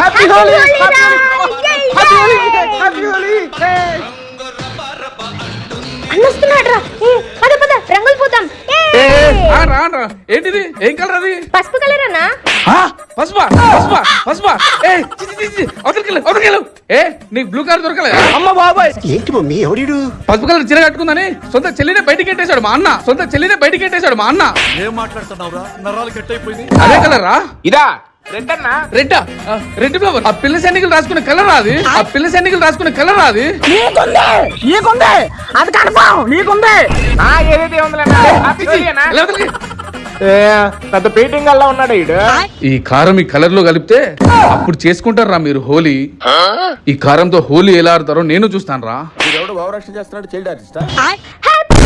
Happy Holi happy Holi happy Holi అన్నొస్తున్నాడ్రా పద పద రంగులు పూద్దాం ఏంటిది ఏం కలర్ అది పసుపు కలర్ అన్నా పసుపా పసుపా పసుపా ఏ నీకు బ్లూ కలర్ దొరకలేదు అమ్మ బాబాయ్ ఏంటి మమ్మీ ఎవడు పసుపు కలర్ చీర కట్టుకుందని సొంత చెల్లినే బయటికి ఎట్టేశాడు మా అన్న సొంత చెల్లినే బయటికి ఎట్టేశాడు మా అన్న ఏం మాట్లాడుతున్నావురా నరాలు కట్ అయిపోయింది అదే కలరా ఇదా రెడ్ అన్నా రెడ్ ఫ్లవర్ ఆ పిల్ల సైనికులు రాసుకునే కలర్ అది ఆ పిల్ల సైనికులు రాసుకునే కలర్ అది నీకుంది అది కన్ఫర్మ్ నీకుంది ఏదైతే ఉందిలేనా హ్యాపీ హోలీ అన్నా ఎలా వదలకి? పెద్ద పెయింటింగ్ అలా ఉన్నాడు ఈడు ఈ కారం ఈ కలర్ లో కలిపితే అప్పుడు చేసుకుంటారా మీరు హోలీ ఈ కారంతో హోలీ ఎలా ఆడతారో నేను చూస్తాను రా ఎవడు భావరక్షణ చేస్తున్నాడు చైల్డ్ ఆర్టిస్టా హ్యాపీ